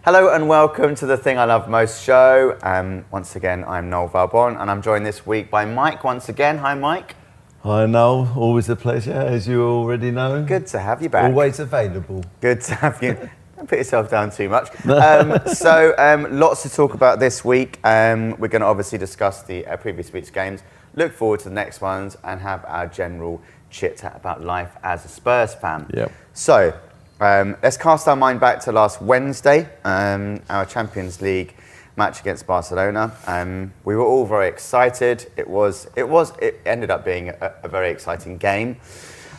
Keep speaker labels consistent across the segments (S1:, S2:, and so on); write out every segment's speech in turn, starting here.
S1: Hello and welcome to the Thing I Love Most show. Once again, I'm Nolh Valbon and I'm joined this week by Mike once again. Hi, Mike.
S2: Hi, Nolh. Always a pleasure, as you already know.
S1: Good to have you back.
S2: Always available.
S1: Good to have you. Don't put yourself down too much. Lots to talk about this week. We're going to obviously discuss the previous week's games, look forward to the next ones, and have our general chit-chat about life as a Spurs fan.
S2: Yep.
S1: So, let's cast our mind back to last Wednesday, our Champions League match against Barcelona. We were all very excited. It ended up being a very exciting game.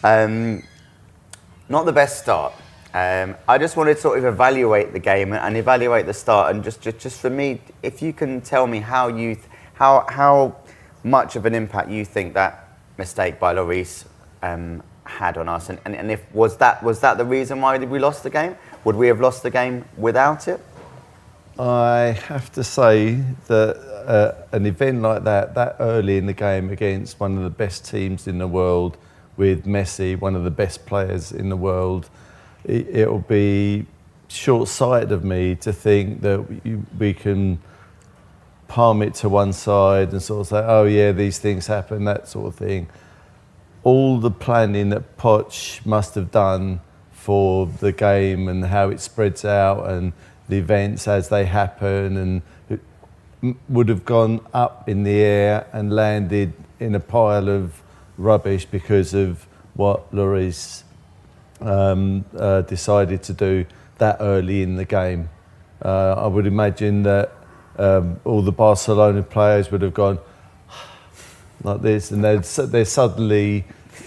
S1: Not the best start. I just wanted to sort of evaluate the game and evaluate the start, and just for me, if you can tell me how much of an impact you think that mistake by Lloris had on us, and if was that the reason why we lost the game? Would we have lost the game without it?
S2: I have to say that an event like that early in the game against one of the best teams in the world, with Messi, one of the best players in the world, it'll be short-sighted of me to think that we can palm it to one side and sort of say, oh yeah, these things happen, that sort of thing. All the planning that Poch must have done for the game and how it spreads out and the events as they happen, and it would have gone up in the air and landed in a pile of rubbish because of what Lloris decided to do that early in the game. I would imagine that all the Barcelona players would have gone like this, and they're suddenly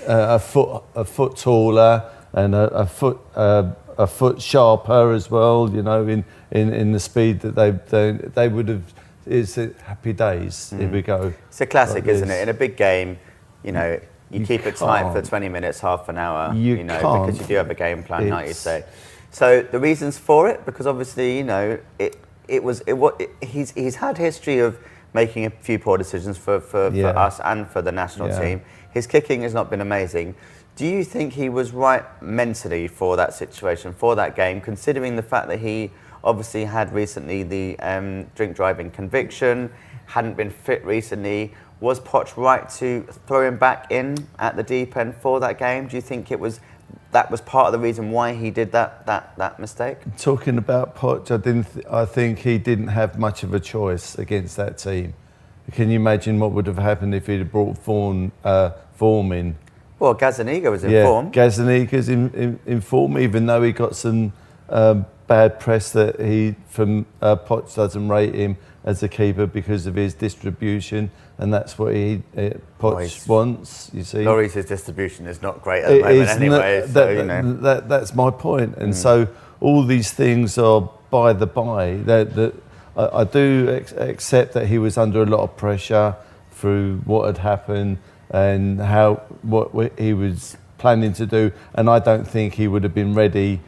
S2: a foot taller and a foot sharper as well. You know, in the speed that they would have. It's happy days. Here we go.
S1: It's a classic, like, isn't it? In a big game, you know, you keep it tight for 20 minutes, half an hour. You know, because you do have a game plan, like you say. So the reasons for it, because obviously, you know, he's had history of making a few poor decisions for us and for the national team. His kicking has not been amazing. Do you think he was right mentally for that situation, for that game, considering the fact that he obviously had recently the drink driving conviction, hadn't been fit recently? Was Poch right to throw him back in at the deep end for that game? Do you think that was part of the reason why he did that mistake? Talking
S2: about Poch, I think he didn't have much of a choice against that team. Can you imagine what would have happened if he'd have brought Form in?
S1: Well, Gazzaniga was in form.
S2: Gazzaniga's in form, even though he got some bad press that Poch doesn't rate him as a keeper because of his distribution, and that's what Poch wants. You see,
S1: Lloris's distribution is not great at the moment anyway.
S2: That's my point, and so all these things are by the by. I do accept that he was under a lot of pressure through what had happened and what he was planning to do, and I don't think he would have been ready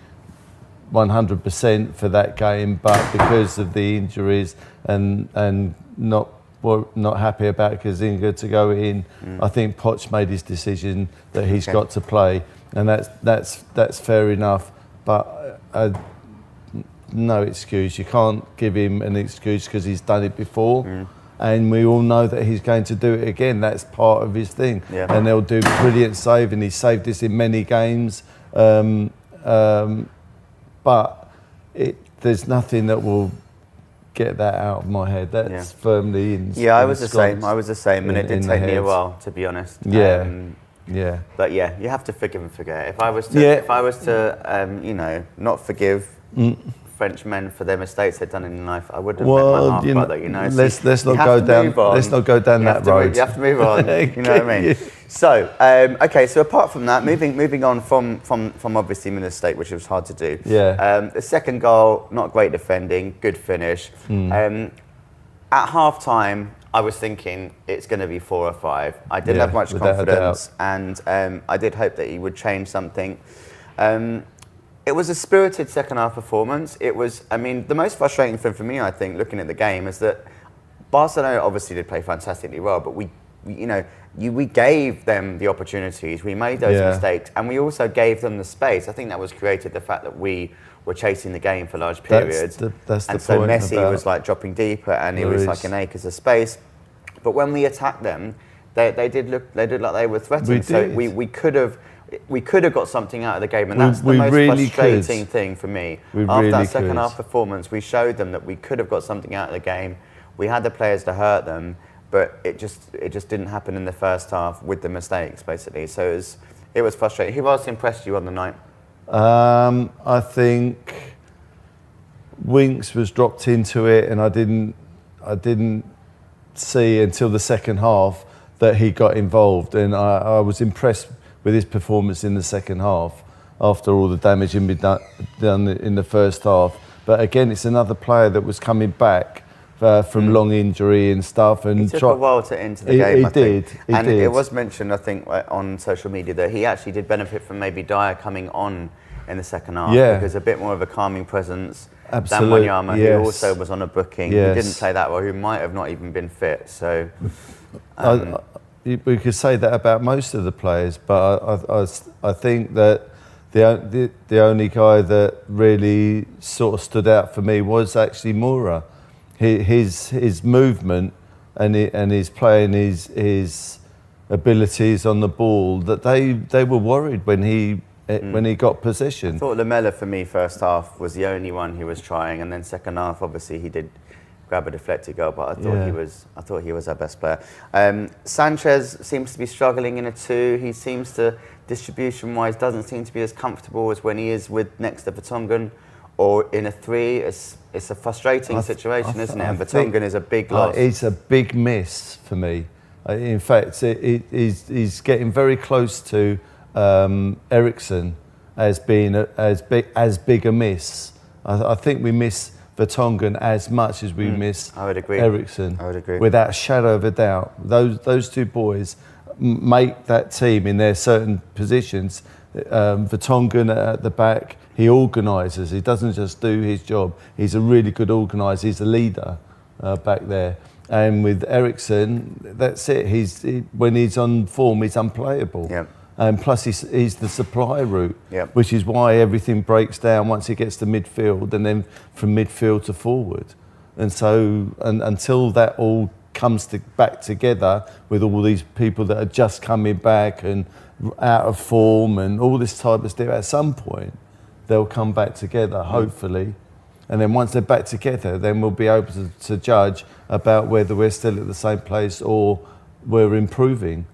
S2: 100% for that game, but because of the injuries and not happy about Gazzaniga to go in, I think Poch made his decision that he's got to play, and that's fair enough. But no excuse. You can't give him an excuse because he's done it before. And we all know that he's going to do it again. That's part of his thing. And they'll do brilliant save, and he's saved this in many games. But there's nothing that will get that out of my head. That's firmly in.
S1: Yeah, I was the same, and it did take me a while, to be honest. But yeah, you have to forgive and forget. If I was to, you know, not forgive French men for their mistakes they've done in life, I would have met my half brother. You know,
S2: let's not go down that road.
S1: You have to move on. You know what I mean? So, okay. So apart from that, moving on from obviously the mistake, which was hard to do. The second goal, not great defending, good finish. At half time, I was thinking it's going to be 4 or 5. I didn't have much confidence, and I did hope that he would change something. It was a spirited second half performance. It was, I mean, the most frustrating thing for me, I think, looking at the game, is that Barcelona obviously did play fantastically well, but we you know, we gave them the opportunities, we made those mistakes, and we also gave them the space. I think that was created the fact that we were chasing the game for large periods.
S2: That's the
S1: and so
S2: point
S1: Messi was like dropping deeper, and it was like an acres of space. But when we attacked them, they did like they were threatened. So we could have got something out of the game, and that's the most frustrating thing for me. After that second half performance, we showed them that we could have got something out of the game. We had the players to hurt them, but it just didn't happen in the first half with the mistakes, basically. So it was frustrating. Who else impressed you on the night?
S2: I think Winks was dropped into it, and I didn't see until the second half that he got involved, and I was impressed with his performance in the second half after all the damage had been done in the first half. But again, it's another player that was coming back from long injury and stuff. And
S1: he took a while to enter the game, I think.
S2: He did.
S1: It was mentioned, I think, on social media that he actually did benefit from maybe Dyer coming on in the second half, because a bit more of a calming presence.
S2: Absolutely.
S1: Dan Wanyama, who also was on a booking, who didn't play that well, who might have not even been fit. So
S2: we could say that about most of the players, but I think that the only guy that really sort of stood out for me was actually Moura. His movement and his playing his abilities on the ball, that they were worried when he got possession.
S1: I thought Lamela for me first half was the only one who was trying, and then second half obviously he did grab a deflected goal, but I thought he was our best player. Sanchez seems to be struggling in a 2. He seems to, distribution wise, doesn't seem to be as comfortable as when he is with next to Vertonghen, or in a 3. It's a frustrating situation, isn't it? And Vertonghen is a big loss.
S2: It's a big miss for me. In fact, he's getting very close to Eriksen as being as big a miss. I think we miss Vertonghen as much as we miss Eriksen.
S1: I would agree.
S2: Without a shadow of a doubt. Those two boys make that team in their certain positions. Vertonghen at the back, he organises. He doesn't just do his job. He's a really good organiser. He's a leader back there. And with Eriksen, that's it. When he's on form, he's unplayable.
S1: Yep.
S2: And plus, he's the supply route, which is why everything breaks down once he gets to midfield, and then from midfield to forward. And so, until that all comes back together with all these people that are just coming back and out of form and all this type of stuff, at some point they'll come back together, hopefully. And then once they're back together, then we'll be able to judge about whether we're still at the same place or we're improving.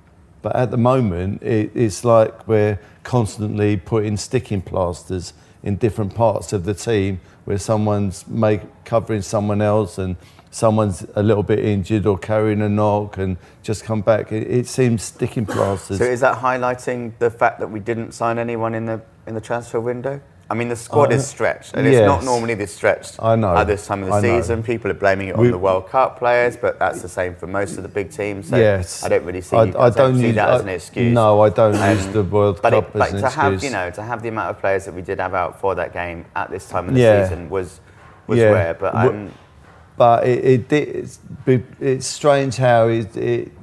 S2: But at the moment, it's like we're constantly putting sticking plasters in different parts of the team, where someone's covering someone else and someone's a little bit injured or carrying a knock and just come back. It seems sticking plasters.
S1: So is that highlighting the fact that we didn't sign anyone in the transfer window? I mean, the squad is stretched, and it's not normally this stretched at this time of the season. People are blaming it on the World Cup players, but that's the same for most of the big teams. So I don't really see, that as an excuse.
S2: No, I don't use the World Cup as an excuse.
S1: To have the amount of players that we did have out for that game at this time of the season was rare.
S2: But it's strange how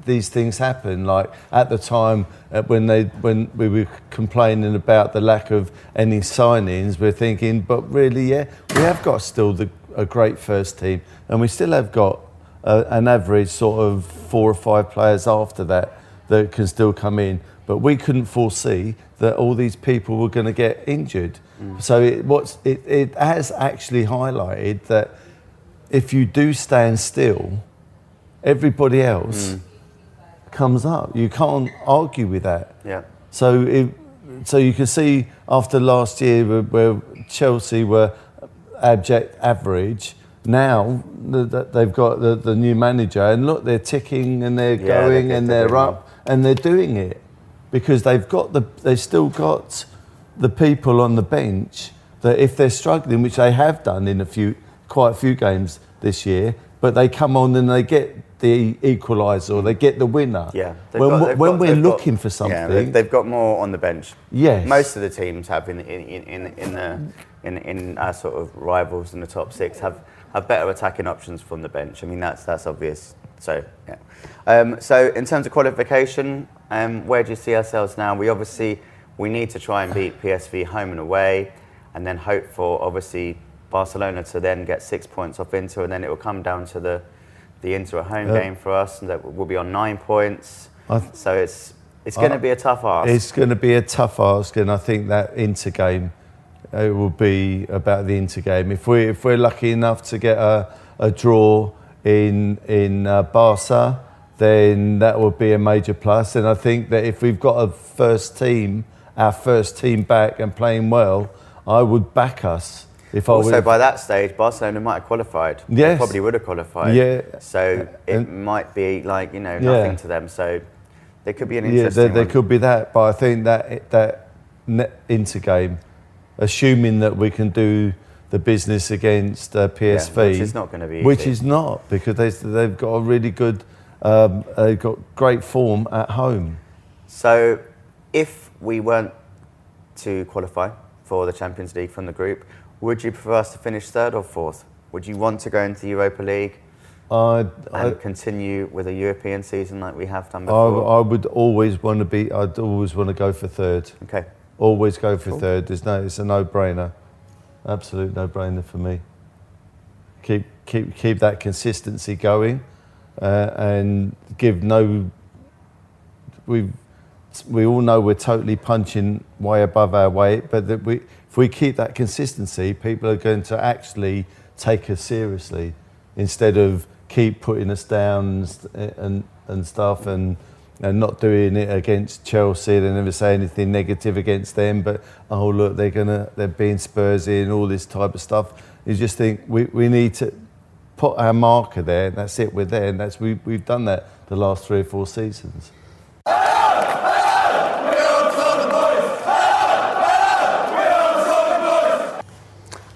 S2: these things happen. Like at the time when we were complaining about the lack of any signings, we're thinking, but really, we have got still a great first team, and we still have got an average sort of 4 or 5 players after that can still come in. But we couldn't foresee that all these people were going to get injured. So it has actually highlighted that if you do stand still, everybody else comes up. You can't argue with that.
S1: Yeah.
S2: So you can see after last year where Chelsea were abject average, now they've got the new manager, and look, they're ticking and they're going and they're up and they're doing it because they've still got the people on the bench that if they're struggling, which they have done in quite a few games this year, but they come on and they get the equaliser or they get the winner.
S1: Yeah.
S2: When we're looking for something,
S1: they've got more on the bench.
S2: Yes.
S1: Most of the teams have in our sort of rivals in the top 6 have better attacking options from the bench. I mean that's obvious. So, yeah. So in terms of qualification, where do you see ourselves now? We need to try and beat PSV home and away, and then hope for, obviously, Barcelona to then get 6 points off Inter, and then it will come down to the Inter at home game for us, and that we'll be on 9 points. So it's going to be a tough ask.
S2: It's going to be a tough ask, and I think that Inter game, it will be about the Inter game. If we're lucky enough to get a draw in Barca, then that would be a major plus. And I think that if we've got our first team back and playing well, I would back us.
S1: Also, by that stage, Barcelona might have qualified.
S2: Yes.
S1: They probably would have qualified.
S2: Yeah.
S1: So it might be like, nothing to them. So there could be an interesting
S2: there could be that. But I think that Inter game, assuming that we can do the business against PSV,
S1: which is not going to be easy.
S2: Which is not, because they've got a really good, they've got great form at home.
S1: So if we weren't to qualify for the Champions League from the group, would you prefer us to finish third or fourth? Would you want to go into the Europa League and continue with a European season like we have done before?
S2: I would always want to be. I'd always want to go for third.
S1: Okay.
S2: Always go for third. It's a no-brainer. Absolute no-brainer for me. Keep that consistency going, and give no. We all know we're totally punching way above our weight, but if we keep that consistency, people are going to actually take us seriously, instead of keep putting us down and stuff, and not doing it against Chelsea. They never say anything negative against them, but oh look, they're being Spursy and all this type of stuff. You just think we need to put our marker there, and that's it. We're there, and we've done that the last 3 or 4 seasons.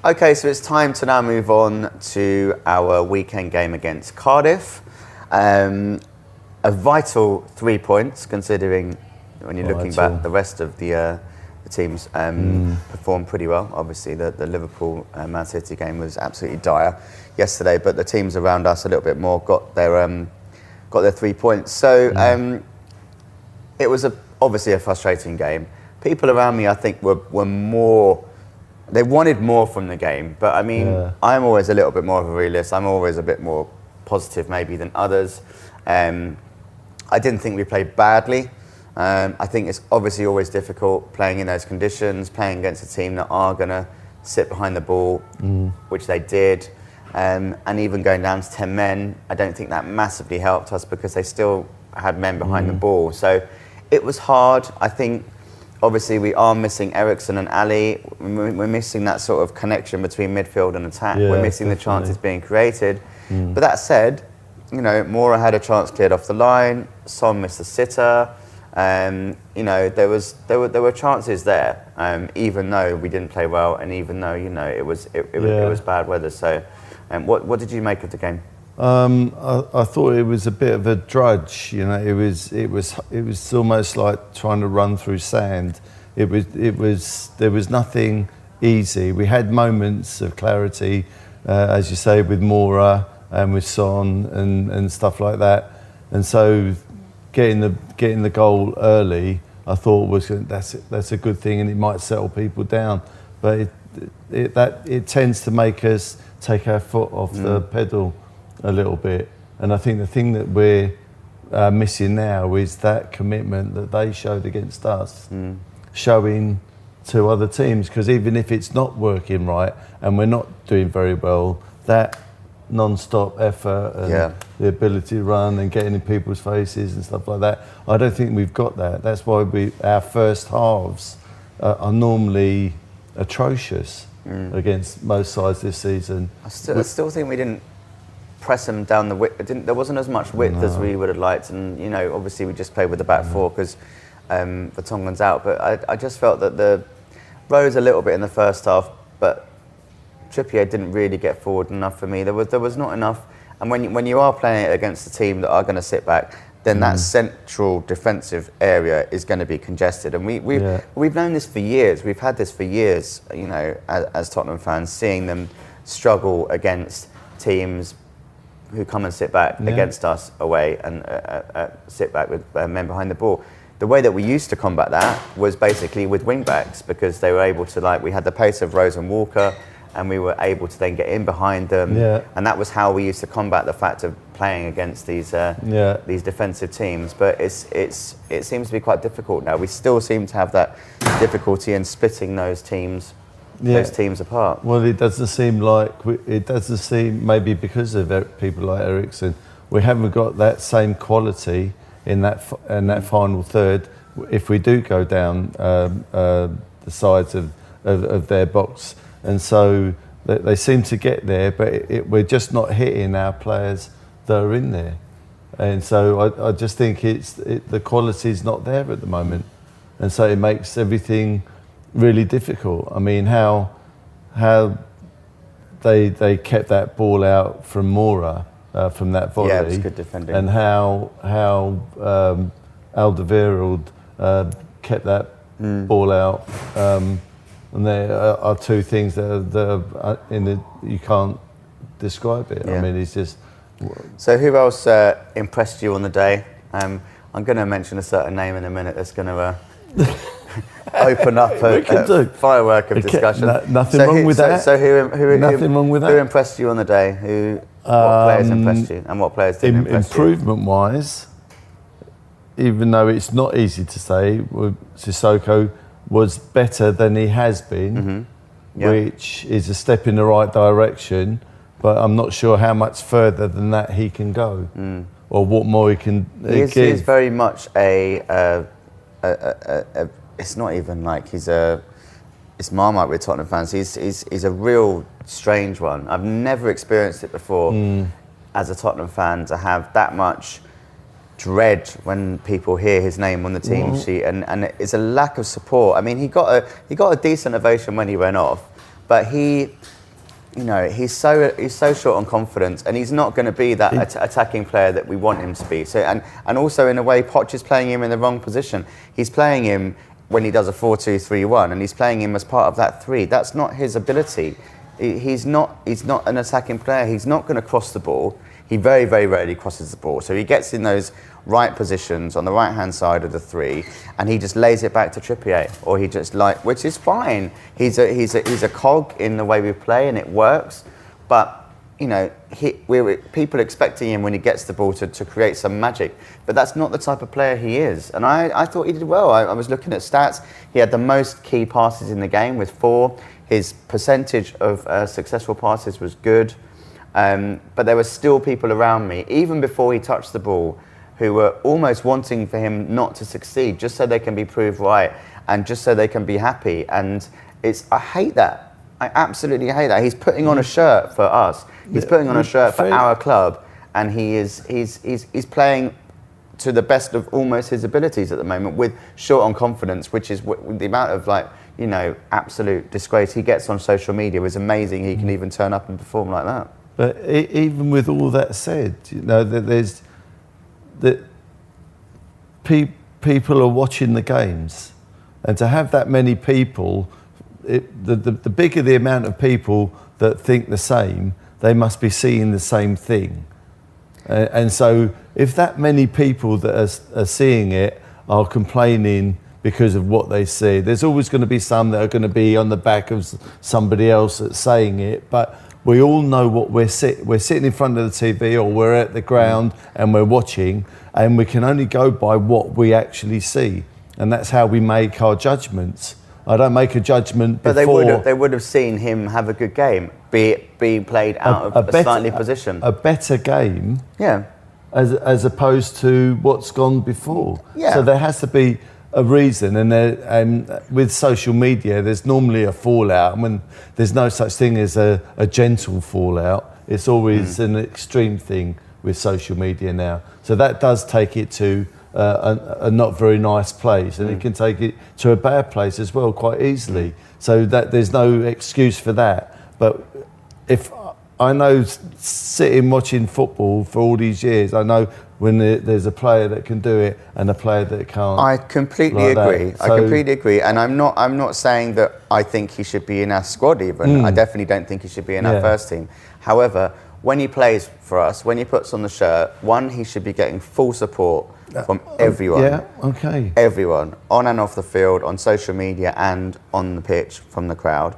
S1: Okay, so it's time to now move on to our weekend game against Cardiff. A vital 3 points, considering when you're looking back, the rest of the teams performed pretty well. Obviously, the Liverpool Man City game was absolutely dire yesterday, but the teams around us a little bit more got their 3 points. So it was obviously a frustrating game. People around me, I think, were more. They wanted more from the game, but I mean, I'm always a little bit more of a realist. I'm always a bit more positive maybe than others. I didn't think we played badly. I think it's obviously always difficult playing in those conditions, playing against a team that are going to sit behind the ball, which they did. And even going down to 10 men, I don't think that massively helped us, because they still had men behind the ball. So it was hard. I think obviously we are missing Eriksen and Ali. We're missing that sort of connection between midfield and attack. We're missing the chances being created. But that said, Moura had a chance cleared off the line. Son missed a sitter. There were chances there, even though we didn't play well, and even though it was bad weather. So, what did you make of the game?
S2: I thought it was a bit of a drudge. It was almost like trying to run through sand. There was nothing easy. We had moments of clarity, as you say, with Moura and with Son and stuff like that. And so getting the goal early, I thought that's a good thing, and it might settle people down. But it tends to make us take our foot off the pedal a little bit. And I think the thing that we're missing now is that commitment that they showed against us, showing to other teams. Because even if it's not working right and we're not doing very well, that non-stop effort and the ability to run and getting in people's faces and stuff like that, I don't think we've got that. That's why our first halves are normally atrocious against most sides this season. I
S1: still think we didn't press them down the width. There wasn't as much width as we would have liked, and obviously we just played with the back four because Vertonghen's out. But I just felt that the rose a little bit in the first half, but Trippier didn't really get forward enough for me. There was not enough. And when you are playing it against a team that are going to sit back, then that central defensive area is going to be congested. And we've known this for years. We've had this for years, as Tottenham fans, seeing them struggle against teams who come and sit back against us away and sit back with men behind the ball. The way that we used to combat that was basically with wing backs, because they were able to, we had the pace of Rose and Walker, and we were able to then get in behind them, and that was how we used to combat the fact of playing against these defensive teams. But it seems to be quite difficult now. We still seem to have that difficulty in splitting those teams apart.
S2: Well, it doesn't seem maybe because of people like Eriksen, we haven't got that same quality in that final third. If we do go down the sides of their box. And so they seem to get there, but we're just not hitting our players that are in there. And so I just think the quality's not there at the moment. And so it makes everything really difficult. I mean, how they kept that ball out from Mora, from that volley.
S1: Yeah, it was good defending.
S2: And how Alderweireld kept that ball out. And there are two things that are you can't describe it. I mean, it's just.
S1: So who else impressed you on the day? I'm going to mention a certain name in a minute that's going to open up a firework of discussion.
S2: Nothing wrong with that.
S1: So
S2: nothing wrong with that.
S1: Who impressed you on the day? What players impressed you, and what players didn't impress you?
S2: Improvement-wise, even though it's not easy to say, Sissoko was better than he has been, which is a step in the right direction, but I'm not sure how much further than that he can go, or what more he can give.
S1: He is very much it's not even like it's Marmite with Tottenham fans. He's a real strange one. I've never experienced it before as a Tottenham fan, to have that much dread when people hear his name on the team sheet, and it's a lack of support. I mean, he got a decent ovation when he went off, but he's so short on confidence, and he's not going to be that attacking player that we want him to be. So and also in a way, Poch is playing him in the wrong position. He's playing him when he does a 4-2-3-1, and he's playing him as part of that three. That's not his ability. He's not an attacking player. He's not going to cross the ball. He very, very rarely crosses the ball. So he gets in those right positions on the right-hand side of the three, and he just lays it back to Trippier, or he just which is fine. He's a cog in the way we play, and it works. But people expecting him when he gets the ball to create some magic, but that's not the type of player he is. And I thought he did well. I was looking at stats. He had the most key passes in the game with 4. His percentage of successful passes was good. But there were still people around me, even before he touched the ball, who were almost wanting for him not to succeed, just so they can be proved right, and just so they can be happy. And I hate that. I absolutely hate that. He's putting on a shirt for us. He's putting on a shirt for our club, and he's playing to the best of almost his abilities at the moment, with short on confidence, which is the amount of absolute disgrace he gets on social media is amazing. He can even turn up and perform like that.
S2: But even with all that said, that people are watching the games, and to have that many people, the bigger the amount of people that think the same, they must be seeing the same thing. And so if that many people that are seeing it are complaining because of what they see, there's always going to be some that are going to be on the back of somebody else that's saying it. But we all know what we're sitting in front of the TV, or we're at the ground and we're watching, and we can only go by what we actually see, and that's how we make our judgments. I don't make a judgment before.
S1: But they would have seen him have a good game, being played out of a slightly position.
S2: A better game,
S1: yeah,
S2: as opposed to what's gone before.
S1: Yeah.
S2: So there has to be a reason, and with social media, there's normally a fallout. I mean, there's no such thing as a gentle fallout. It's always an extreme thing with social media now. So that does take it to a not very nice place, and it can take it to a bad place as well quite easily. So that there's no excuse for that. But if I know, sitting watching football for all these years, I know when there's a player that can do it and a player that can't.
S1: I completely agree. I completely agree, and I'm not saying that I think he should be in our squad even. I definitely don't think he should be in our first team. However, when he plays for us, when he puts on the shirt, one, he should be getting full support from everyone.
S2: Yeah, okay.
S1: Everyone, on and off the field, on social media and on the pitch from the crowd.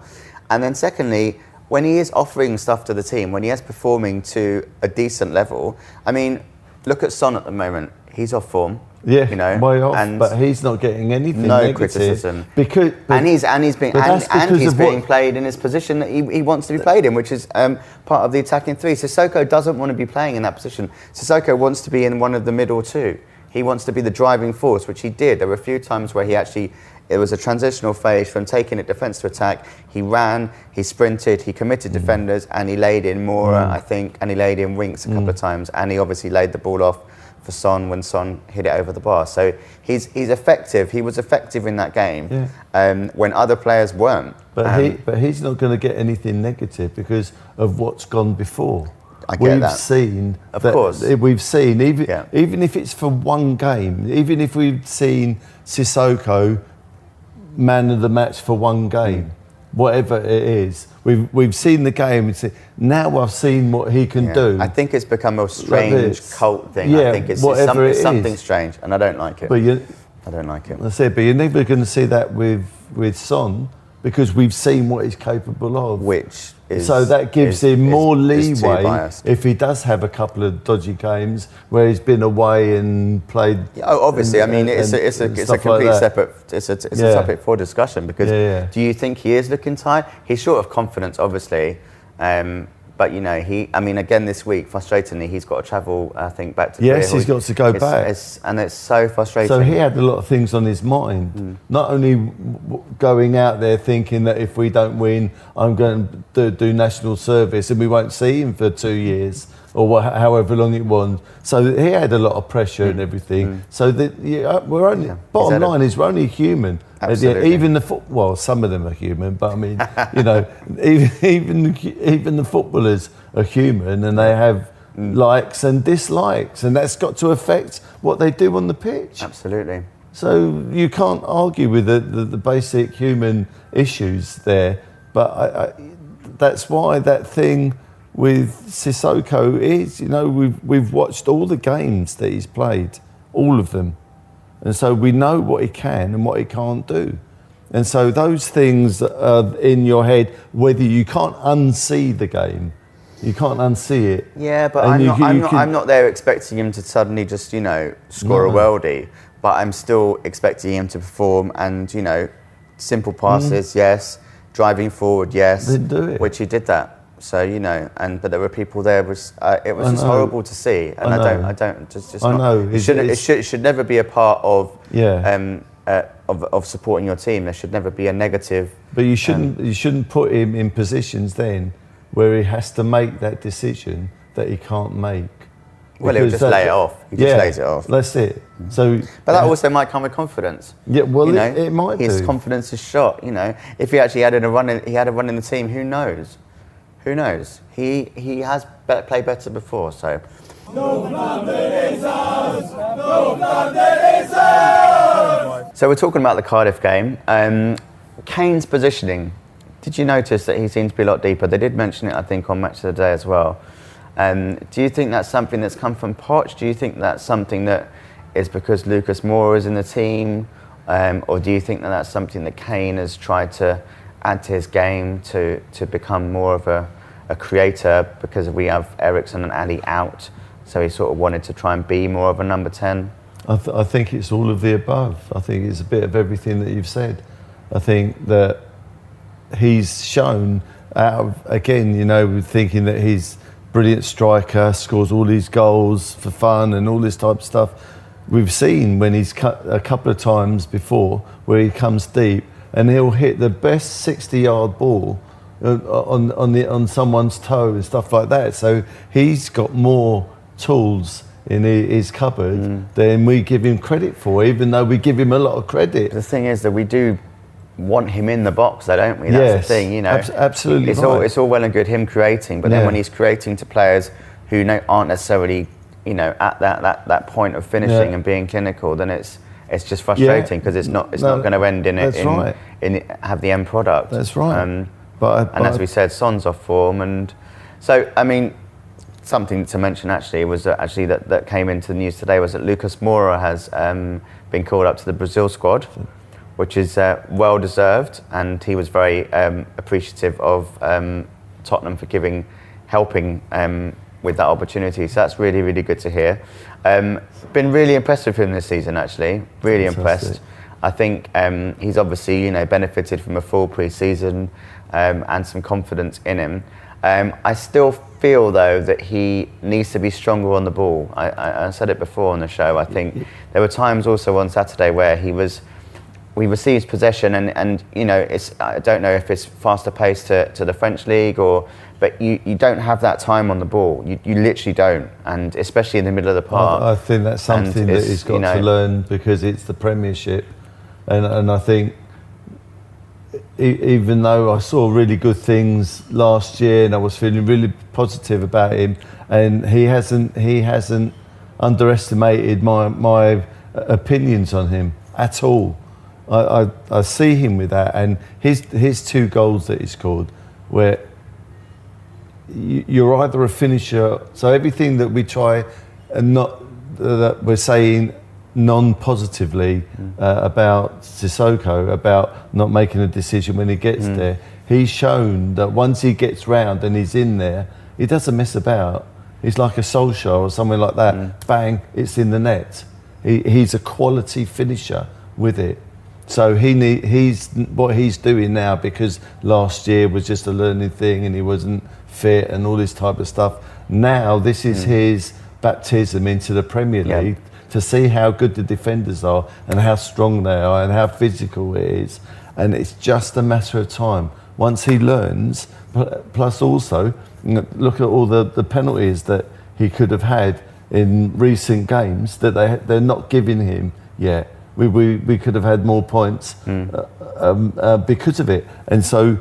S1: And then secondly, when he is offering stuff to the team, when he is performing to a decent level, I mean, look at Son at the moment. He's off form.
S2: Yeah,
S1: you know,
S2: way off, but he's not getting anything
S1: no
S2: negative
S1: criticism.
S2: Because
S1: he's being played in his position that he wants to be played in, which is part of the attacking three. Sissoko doesn't want to be playing in that position. Sissoko wants to be in one of the middle two. He wants to be the driving force, which he did. There were a few times where it was a transitional phase from taking it defence to attack. He ran, he sprinted, he committed defenders, and he laid in Moura, I think, and he laid in Winks a couple of times, and he obviously laid the ball off for Son when Son hit it over the bar. So he's effective. He was effective in that game when other players weren't.
S2: But he's not going to get anything negative because of what's gone before. We've seen even if it's for one game, even if we've seen Sissoko man of the match for one game, whatever it is, we've seen the game and say, now I've seen what he can do.
S1: I think it's become a strange cult thing.
S2: Yeah,
S1: I think it's something strange, and I don't like it. I don't like it.
S2: That's it. But you're never going to see that with Son because we've seen what he's capable of. So that gives him more leeway if he does have a couple of dodgy games where he's been away and played.
S1: Obviously, I mean it's a complete separate. It's a topic for discussion because do you think he is looking tired? He's short of confidence, obviously, but you know again this week, frustratingly, he's got to travel. I think back to
S2: he's got to go back,
S1: and it's so frustrating.
S2: So he had a lot of things on his mind. Not only going out there thinking that if we don't win, I'm going to do national service and we won't see him for 2 years or however long it was. So he had a lot of pressure and everything. So we're only bottom line is we're only human.
S1: Absolutely.
S2: Even some of them are human, but I mean, you know, even the footballers are human and they have likes and dislikes, and that's got to affect what they do on the pitch.
S1: Absolutely.
S2: So you can't argue with the basic human issues there, but that's why that thing with Sissoko is, you know, we've watched all the games that he's played, all of them. And so we know what he can and what he can't do. And so those things are in your head, whether you can't unsee the game. You can't unsee it.
S1: Yeah, but I'm not there expecting him to suddenly just, you know, score a worldie. But I'm still expecting him to perform and, you know, simple passes, yes. Driving forward, yes.
S2: Then do it.
S1: Which he did that. So, you know, but there were people there. It was just horrible to see, and I don't. It should never be a part of of supporting your team. There should never be a negative.
S2: But you shouldn't put him in positions then where he has to make that decision that he can't make.
S1: Well, he'll just lay it off. He just lays it off.
S2: That's it. So,
S1: but that also might come with confidence.
S2: Yeah, well,
S1: you know,
S2: it might.
S1: His confidence is shot. You know, if he actually had a run in the team, who knows? Who knows? He has played better before, so. So we're talking about the Cardiff game. Kane's positioning. Did you notice that he seemed to be a lot deeper? They did mention it, I think, on Match of the Day as well. Do you think that's something that's come from Poch? Do you think that's something that is because Lucas Moura is in the team? Or do you think that that's something that Kane has tried to add to his game to become more of a creator because we have Eriksen and Ali out, so he sort of wanted to try and be more of a number 10?
S2: I think it's all of the above. I think it's a bit of everything that you've said. I think that he's shown again, you know, thinking that he's a brilliant striker, scores all these goals for fun and all this type of stuff. We've seen when he's cut a couple of times before where he comes deep and he'll hit the best 60-yard ball on someone's toe and stuff like that. So he's got more tools in his cupboard than we give him credit for, even though we give him a lot of credit.
S1: The thing is that we do want him in the box, though, don't we? That's the thing, you know.
S2: Absolutely.
S1: It's all well and good him creating, but then when he's creating to players who aren't necessarily, you know, at that point of finishing and being clinical, then it's just frustrating because it's not going to end in have the end product.
S2: That's right.
S1: But as we said, Son's off form, and so I mean, something to mention actually was that came into the news today was that Lucas Moura has been called up to the Brazil squad, which is well deserved, and he was very appreciative of Tottenham for helping with that opportunity. So that's really, really good to hear. Been really impressed with him this season, actually. Really impressed. I think he's obviously, benefited from a full pre-season and some confidence in him. I still feel though that he needs to be stronger on the ball. I said it before on the show. I think there were times also on Saturday where he receives possession and I don't know if it's faster paced to the French league but you don't have that time on the ball. You literally don't, and especially in the middle of the park.
S2: I think that's something that he's got to learn because it's the Premiership, and I think even though I saw really good things last year and I was feeling really positive about him, and he hasn't underestimated my opinions on him at all. I see him with that, and his 2 goals that he scored, where you're either a finisher. So everything that we try and not that we're saying non-positively about Sissoko, about not making a decision when he gets there, he's shown that once he gets round and he's in there, he doesn't mess about. He's like a Solskjaer or something like that. Bang, it's in the net. He's a quality finisher with it. So he's what he's doing now, because last year was just a learning thing and he wasn't fit and all this type of stuff. Now this is his baptism into the Premier League, to see how good the defenders are and how strong they are and how physical it is. And it's just a matter of time. Once he learns, plus also, look at all the penalties that he could have had in recent games that they're not giving him yet. We could have had more points because of it. And so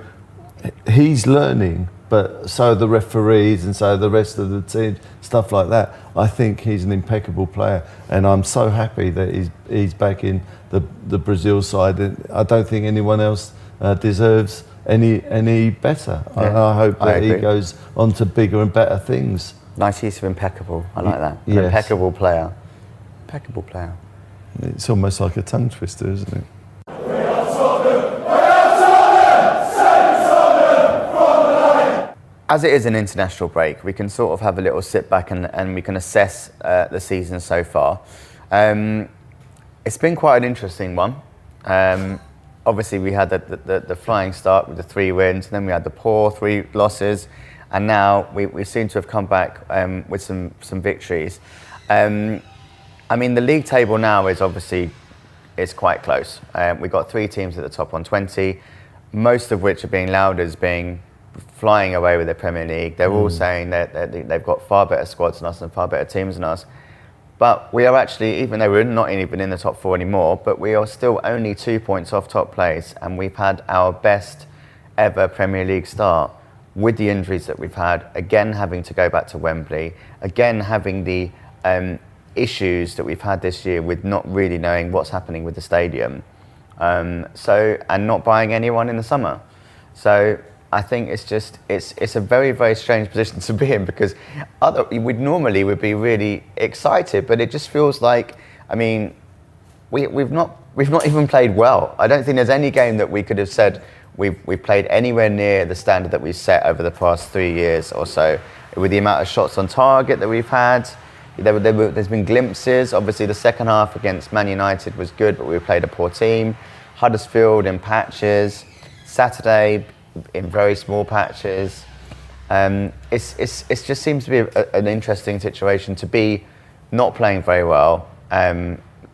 S2: he's learning, but so are the referees and so are the rest of the team, stuff like that. I think he's an impeccable player, and I'm so happy that he's back in the Brazil side. And I don't think anyone else deserves any better.
S1: Yeah,
S2: I hope that he goes on to bigger and better things.
S1: Nice use of impeccable. I like that.
S2: Yes.
S1: Impeccable player. Impeccable player.
S2: It's almost like a tongue twister, isn't it?
S1: As it is an international break, we can sort of have a little sit back and we can assess the season so far. It's been quite an interesting one. Obviously, we had the flying start with the 3 wins, and then we had the poor 3 losses, and now we seem to have come back with some victories. I mean, the league table now is obviously quite close. We've got 3 teams at the top on 20, most of which are being lauded as being flying away with the Premier League. They're all saying that they've got far better squads than us and far better teams than us. But we are actually, even though we're not even in the top 4 anymore, but we are still only 2 points off top place, and we've had our best ever Premier League start with the injuries that we've had, again having to go back to Wembley, again having the issues that we've had this year with not really knowing what's happening with the stadium, and not buying anyone in the summer. So I think it's a very, very strange position to be in, because we'd normally be really excited, but it just feels like, I mean, we've not even played well. I don't think there's any game that we could have said we've played anywhere near the standard that we've set over the past 3 years or so, with the amount of shots on target that we've had. There's been glimpses. Obviously, the second half against Man United was good, but we played a poor team. Huddersfield in patches. Saturday in very small patches. It just seems to be an interesting situation to be not playing very well,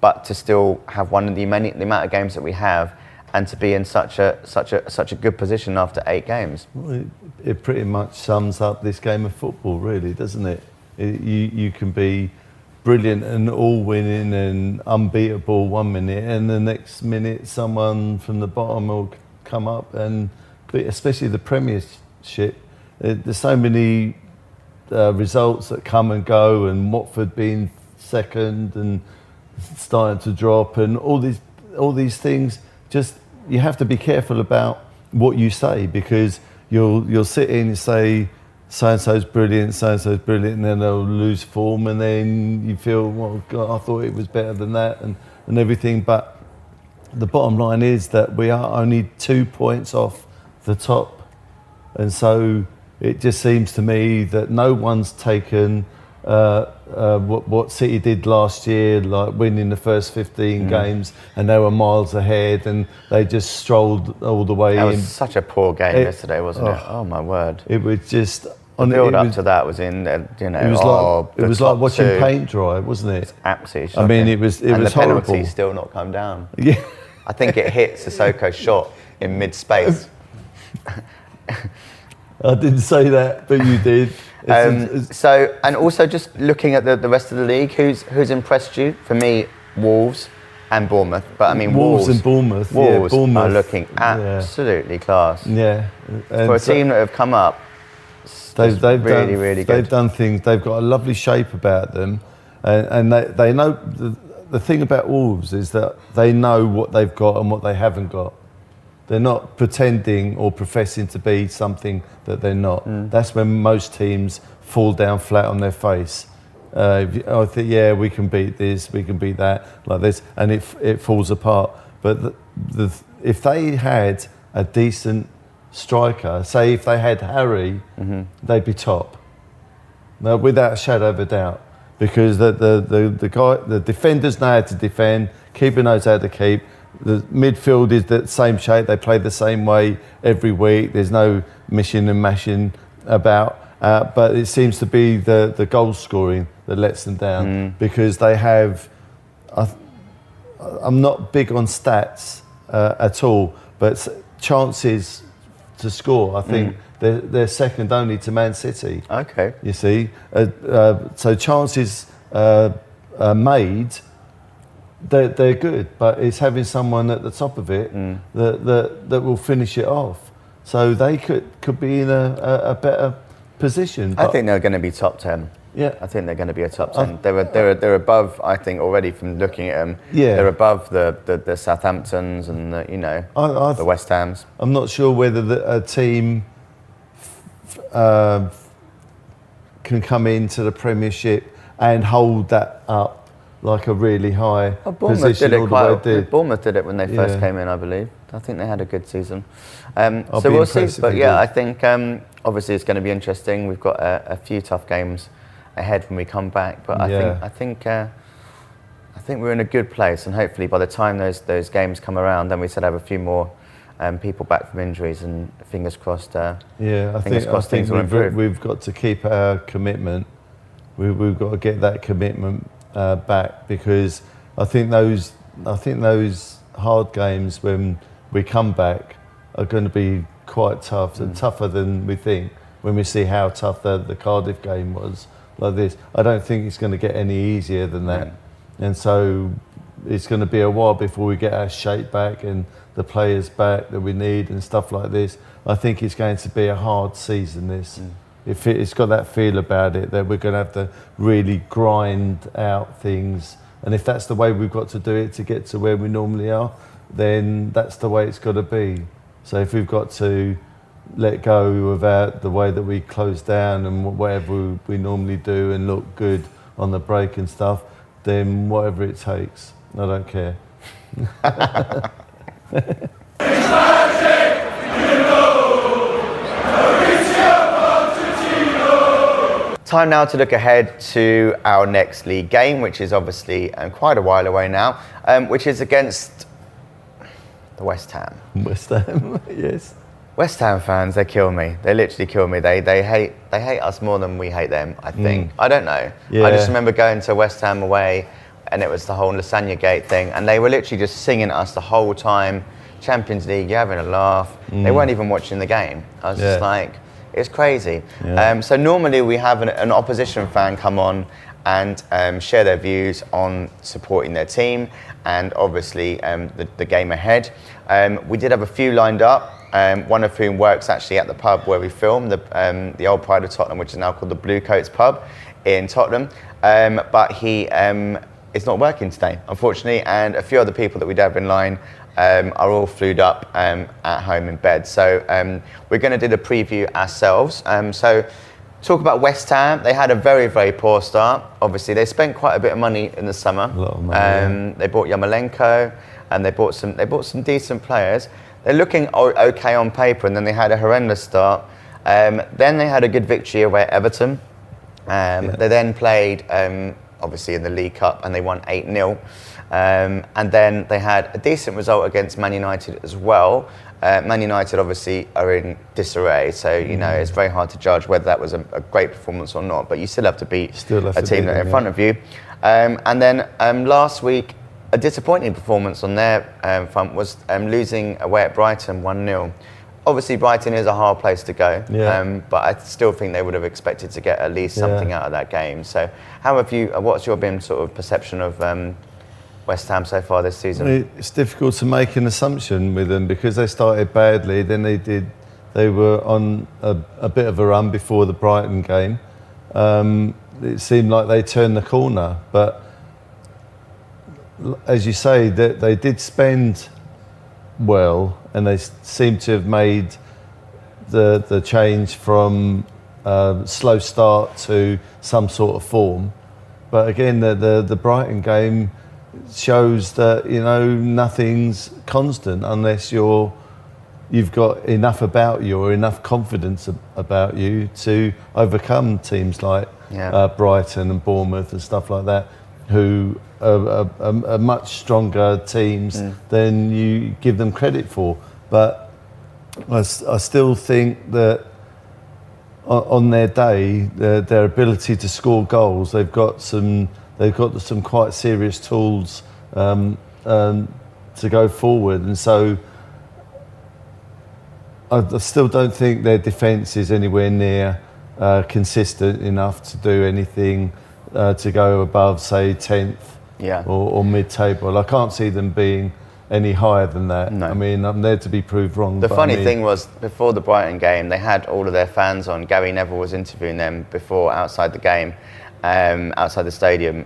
S1: but to still have one of the amount of games that we have, and to be in such a good position after 8 games.
S2: Well, it pretty much sums up this game of football, really, doesn't it? You can be brilliant and all winning and unbeatable 1 minute, and the next minute someone from the bottom will come up, and especially the Premiership, there's so many results that come and go, and Watford being second and starting to drop, and all these things. Just, you have to be careful about what you say, because you'll sit in and say so-and-so's brilliant, and then they'll lose form, and then you feel, well, God, I thought it was better than that, and everything. But the bottom line is that we are only 2 points off the top. And so it just seems to me that no one's taken what City did last year, like winning the first 15 games, and they were miles ahead, and they just strolled all the way in.
S1: That was such a poor game yesterday, wasn't it? Oh my word!
S2: It was just.
S1: The build up to that was in, you know,
S2: it was like watching paint dry, wasn't it?
S1: It's absolutely shocking.
S2: I mean, it was
S1: and the
S2: horrible.
S1: penalty's still not come down.
S2: Yeah,
S1: I think it hit Sissoko's shot in mid-space.
S2: I didn't say that, but you did.
S1: So, and also just looking at the rest of the league, who's impressed you? For me, Wolves and Bournemouth. But I mean,
S2: Wolves and Bournemouth.
S1: Wolves
S2: Bournemouth
S1: are looking absolutely class.
S2: Yeah, and
S1: for a team that have come up.
S2: They've
S1: really good.
S2: They've done things. They've got a lovely shape about them, and they know the thing about Wolves is that they know what they've got and what they haven't got. They're not pretending or professing to be something that they're not. That's when most teams fall down flat on their face. I think, yeah, we can beat this, we can beat that, like this, and it falls apart. But if they had a decent striker, say if they had Harry, they'd be top. No, without a shadow of a doubt, because the defenders know how to defend, keeper knows how to keep. The midfield is the same shape. They play the same way every week. There's no mishing and mashing about. But it seems to be the goal scoring that lets them down, because they have. I'm not big on stats at all, but chances to score, I think they're second only to Man City.
S1: Okay.
S2: You see, so chances made, they're good, but it's having someone at the top of it that will finish it off. So they could be in a better position.
S1: I think they're going to be top 10.
S2: Yeah,
S1: I think they're going to be a top 10. They're above, I think, already from looking at them.
S2: Yeah,
S1: they're above the Southamptons and the West Hams.
S2: I'm not sure whether a team can come into the Premiership and hold that up like a really high position.
S1: Bournemouth did it when they first came in, I believe. I think they had a good season. So we'll see. But yeah, I think obviously it's going to be interesting. We've got a few tough games ahead when we come back, but I think we're in a good place, and hopefully by the time those games come around, then we should have a few more people back from injuries, and fingers crossed. I think
S2: we've got to keep our commitment. We've got to get that commitment back, because I think those hard games when we come back are going to be quite tough, and tougher than we think. When we see how tough the Cardiff game was. Like this, I don't think it's going to get any easier than that, and so it's going to be a while before we get our shape back and the players back that we need and stuff like this. I think it's going to be a hard season. It's got that feel about it that we're going to have to really grind out things, and if that's the way we've got to do it to get to where we normally are, then that's the way it's got to be. So if we've got to let go of the way that we close down and whatever we normally do and look good on the break and stuff, then whatever it takes, I don't care.
S1: Time now to look ahead to our next league game, which is obviously quite a while away now, which is against the West Ham.
S2: West Ham, yes.
S1: West Ham fans, they kill me. They literally kill me. They hate us more than we hate them, I think. I don't know.
S2: Yeah.
S1: I just remember going to West Ham away, and it was the whole Lasagna Gate thing, and they were literally just singing at us the whole time. Champions League, you're having a laugh. They weren't even watching the game. I was just like, it's crazy.
S2: Yeah.
S1: So normally we have an opposition fan come on and share their views on supporting their team, and obviously the game ahead. We did have a few lined up. One of whom works actually at the pub where we film, the old Pride of Tottenham, which is now called the Blue Coats Pub in Tottenham. But he is not working today, unfortunately, and a few other people that we'd have in line are all flued up at home in bed. So we're going to do the preview ourselves. So Talk about West Ham. They had a very, very poor start. Obviously, they spent quite a bit of money in the summer.
S2: A lot of money.
S1: They bought Yarmolenko, and they bought some decent players. They're looking okay on paper, and then they had a horrendous start. Then they had a good victory away at Everton. They then played, obviously, in the League Cup, and they won 8-0. And then they had a decent result against Man United as well. Man United obviously are in disarray, so you know it's very hard to judge whether that was a great performance or not. But you still have to beat a team that are in front of you. And then last week, a disappointing performance on their front was losing away at Brighton 1-0. Obviously, Brighton is a hard place to go, but I still think they would have expected to get at least something out of that game. So, how have you? What's your been sort of perception of West Ham so far this season?
S2: It's difficult to make an assumption with them because they started badly. Then they were on a bit of a run before the Brighton game. It seemed like they turned the corner, but as you say, they did spend well, and they seem to have made the change from slow start to some sort of form. But again, the Brighton game shows that nothing's constant unless you've got enough about you or enough confidence about you to overcome teams like Brighton and Bournemouth and stuff like that, who are much stronger teams than you give them credit for. But I still think that on their day, their ability to score goals, they've got some quite serious tools to go forward, and so I still don't think their defence is anywhere near consistent enough to do anything to go above, say, 10th or mid-table. I can't see them being any higher than that. No. I mean, I'm there to be proved wrong.
S1: The funny thing was, before the Brighton game, they had all of their fans on. Gary Neville was interviewing them outside the game, outside the stadium,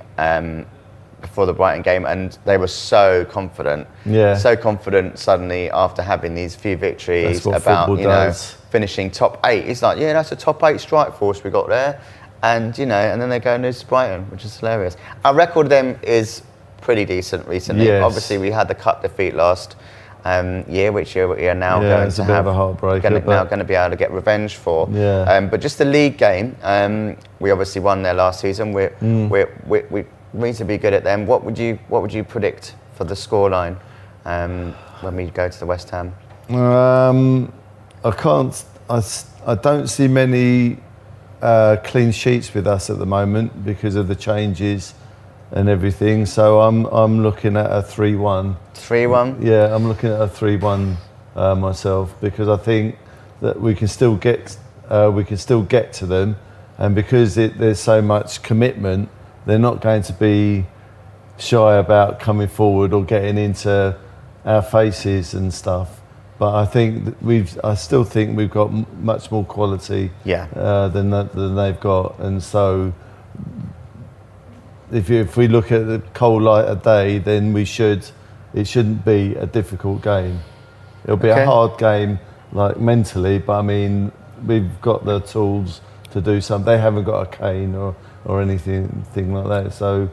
S1: before the Brighton game, and they were so confident. So confident suddenly after having these few victories about finishing top 8. He's like, that's a top 8 strike force we got there. And and then they go and lose to Brighton, which is hilarious. Our record with them is pretty decent recently.
S2: Yes.
S1: Obviously, we had the cup defeat last year, which we are now going to have.
S2: Of a heartbreaker,
S1: now going to be able to get revenge for. But just the league game, we obviously won there last season. We're reasonably good at them. What would you predict for the scoreline when we go to the West Ham?
S2: I don't see many clean sheets with us at the moment because of the changes and everything. So I'm looking at a 3-1.
S1: 3-1?
S2: Yeah, I'm looking at a 3-1 myself, because I think that we can still get to them, and because there's so much commitment, they're not going to be shy about coming forward or getting into our faces and stuff. But I think I still think we've got much more quality than they've got, and so if we look at the cold light of day, then it shouldn't be a difficult game. It'll be a hard game, like mentally, but I mean we've got the tools to do something. They haven't got a cane or anything like that, so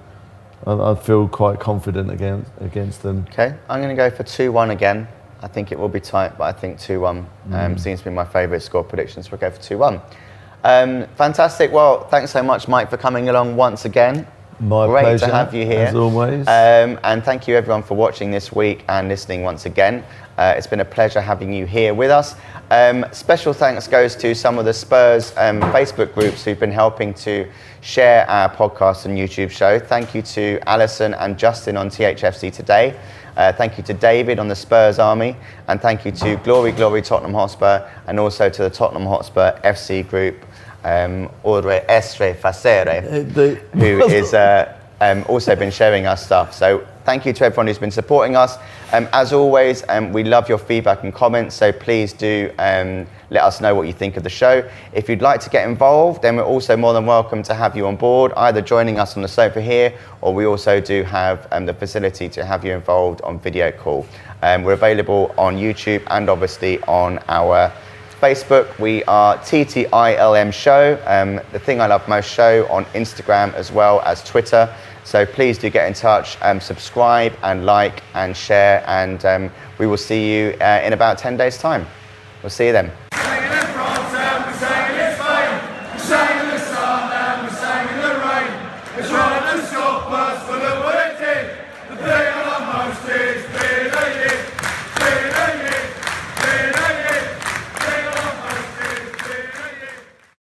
S2: I feel quite confident against them.
S1: Okay, I'm going to go for 2-1 again. I think it will be tight, but I think 2-1 seems to be my favourite score prediction, so we'll go for 2-1. Fantastic. Well, thanks so much, Mike, for coming along once again.
S2: My
S1: Great
S2: pleasure,
S1: to have you here.
S2: as always.
S1: And thank you, everyone, for watching this week and listening once again. It's been a pleasure having you here with us. Special thanks goes to some of the Spurs Facebook groups who've been helping to share our podcast and YouTube show. Thank you to Alison and Justin on THFC Today. Thank you to David on the Spurs Army, and thank you to Glory Tottenham Hotspur, and also to the Tottenham Hotspur FC group, Ordre Estre Facere, who is also been sharing our stuff. So thank you to everyone who's been supporting us. As always, we love your feedback and comments, so please do let us know what you think of the show. If you'd like to get involved, then we're also more than welcome to have you on board, either joining us on the sofa here, or we also do have the facility to have you involved on video call. We're available on YouTube and obviously on our Facebook, we are TTILM Show, the Thing I Love Most Show on Instagram as well as Twitter. So please do get in touch, subscribe and like and share, and we will see you in about 10 days' time. We'll see you then.
S3: It's right to stop us for the way it did. The thing I love most is being